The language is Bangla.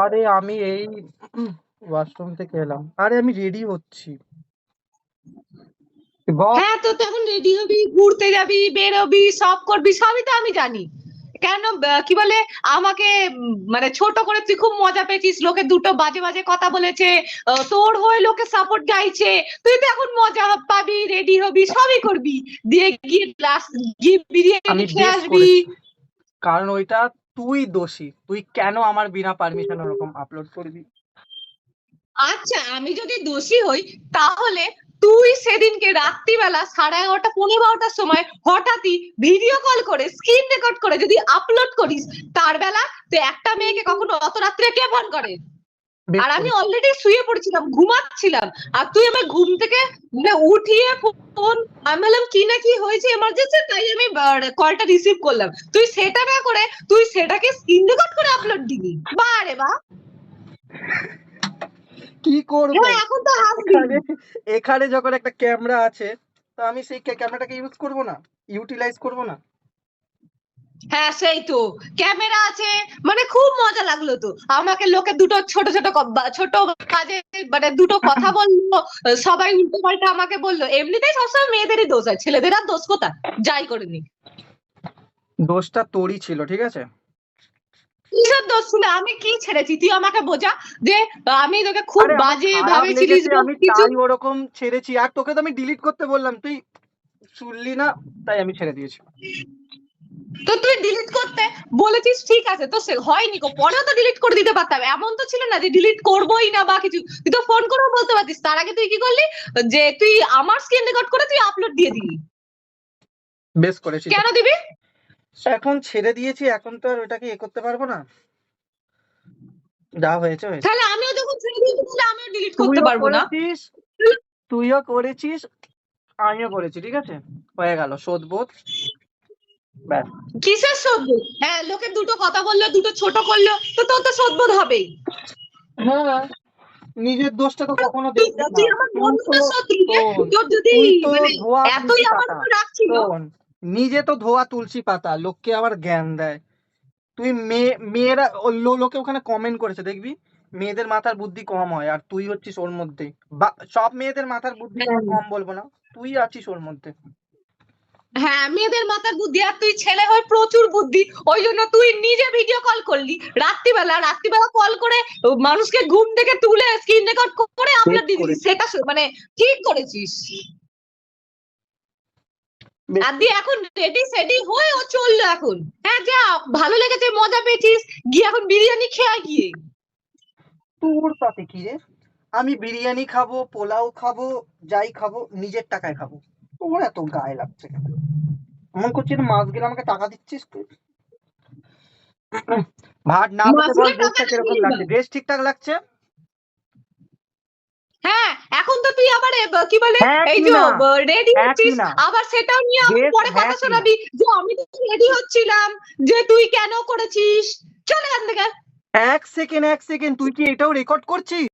আরে আমি এই ওয়াশরুম থেকে এলাম। আরে আমি রেডি হচ্ছি। বল। হ্যাঁ, তো এখন রেডি হবি, ঘুরতে যাবি, বেরোবি, সব করবি, সবই তো আমি জানি। কেন কি বলে আমাকে মানে ছোট করে তুই খুব মজা পেয়েছিস, লোকে দুটো বাজে বাজে কথা বলেছে, তোর হয়ে লোকে সাপোর্ট গাইছে, তুই তো এখন মজা পাবি, রেডি হবি, সবই করবি, দিয়ে গিয়ে গিয়ে আমি বিরিয়ানি খেয়ে বেশ আসবি। করেছি, কারণ ওইটা তুই দোষী। তুই কেন আমার বিনা পারমিশন ওরকম আপলোড করবি? আচ্ছা, আমি যদি দোষী হই, তাহলে তুই সেদিনকে রাত্রিবেলা 11:30 12টার সময় হঠাৎই ভিডিও কল করে স্ক্রিন রেকর্ড করে যদি আপলোড করিস, তার বেলা তুই একটা মেয়েকে কখনো অত রাত্রে কে ফোন করে? বেশ আর আমি করেছি। অলরেডি শুয়ে পড়েছিলাম, ঘুমাচ্ছিলাম, আর তুই আমার ঘুম থেকে মানে উঠিয়ে ফোন, আমি বললাম কি না কি হয়েছে এমার্জেন্সি, তাই আমি কলটা রিসিভ করলাম, তুই সেটা না করে তুই সেটাকে স্ক্রিন রেকর্ড করে আপলোড দিবি। বারে বা কি করব? হ্যাঁ, এখন তো হাসবি। এখানে এখানে যখন একটা ক্যামেরা আছে, তো আমি সেই ক্যামেরাটাকে ইউজ করব না? ইউটিলাইজ করব না? হ্যাঁ, সেই তো, ক্যামেরা আছে, মানে খুব মজা লাগলো তো। আমাকে লোকে দুটো ছোট ছোট ছোট কাজে মানে দুটো কথা বললো, সবাই উল্টো পাল্টা আমাকে বললো। এমনিতেই সবসময় মেয়েদেরই দোষ হয়, ছেলেদের আর দোষ কোথায়? যাই করে নি, দোষটা তোরই ছিল, ঠিক আছে? কিসের দোষ ছিল? আমি কি ছেড়েছি তুই আমাকে বোঝা, যে আমি তোকে খুব আরে আমার বাজে খারাপ ভাবেছিলিস লেগেছে, বা আমি কিছু। তাই ওরকম ছেড়েছি। আর তোকে তো আমি ডিলিট করতে বললাম, তুই শুনলি না, তাই আমি ছেড়ে দিয়েছি। তো তুই ডিলিট করতে বলেছিস, ঠিক আছে, তো সে হয়নি গো, পরেও তো ডিলিট করে দিতে পারতাম, এমন তো ছিল না যে ডিলিট করবোই না বা কিছু, তুই তো ফোন করেও বলতে পারতিস। তার আগে তুই কি করলি, যে তুই আমার স্ক্রিন রেকর্ড করে তুই আপলোড দিয়ে দিলি। বেশ করেছি তো। কেন দিবি? এখন ছেড়ে দিয়েছি, এখন তো আর ওটাকে করতে পারবো না। যা হয়েছে হয়েছে। তাহলে আমিও যখন ছেড়ে দিয়েছি, তাহলে আমিও ডিলিট করতে তুইও পারবো না? করেছিস, তুইও করেছিস, আমিও করেছি, ঠিক আছে? হয়ে গেল শোধবোধ, ব্যাস। কিসের শোধ? হ্যাঁ, লোকে দুটো কথা বললো, দুটো ছোট করলো, তো তোর তো শোধবোধ হবেই। হ্যাঁ, নিজের দোষটা তো কখনো তুই দেখবি না। তুই আমার তুই বন্ধু তো না শত্রু রে? শোন, তোর যদি তুই তো মানে ধোয়া এতই তুলসী আমার পাতা। উপর রাগ ছিল। শোন, নিজে তো ধোয়া তুলসী পাতা, লোককে আবার জ্ঞান দেয়। তুই মেয়েরা লোকে ওখানে কমেন্ট করেছে, দেখবি? মেয়েদের মাথার বুদ্ধি কম হয়, আর তুই হচ্ছিস ওর মধ্যে। বা সব মেয়েদের মাথার বুদ্ধি কম বলবো না, তুই আছিস ওর মধ্যে। হ্যাঁ, মেয়েদের মাথার বুদ্ধি, আর তুই ছেলে হয়ে প্রচুর বুদ্ধি। ওই জন্য তুই নিজে ভিডিও কল করলি রাত্রিবেলা, রাত্রিবেলা কল করে মানুষকে ঘুম থেকে তুলে স্ক্রিন রেকর্ড করে বেশ আপলোড দিয়ে দিলি, করেছিস, সেটা মানে ঠিক করেছিস। বেশ আর দিয়ে করেছিস। এখন রেডি সেডি হয়ে ও চললো এখন। হ্যাঁ, যা, ভালো লেগেছে, মজা পেয়েছিস, গিয়ে এখন বিরিয়ানি খেয়ে গিয়ে। তোর তাতে কি রে? আমি বিরিয়ানি খাবো, পোলাও খাবো, যাই খাবো নিজের টাকায় খাবো। তোর এত গায়ে লাগছে কেন? এমন করছিস মাস গেলে আমাকে টাকা দিচ্ছিস তুই? ভাত না পেতে বল, মাসুলের টাকা ড্রেসটা কিরকম নিয়ে। লাগছে? ড্রেস ঠিকঠাক লাগছে? হ্যাঁ, এখন তো তুই আবার কি বলে হ্যাঁ এই কি যে না? রেডি হ্যাঁ কি হচ্ছিস, না? আবার সেটাও নিয়ে আবার ড্রেস পরে হ্যাঁ কথা কি না? শোনাবি যে আমি তো রেডি হচ্ছিলাম, যে তুই কেন করেছিস। চল এখান থেকে। এক সেকেন্ড, তুই কি এটাও রেকর্ড করছিস?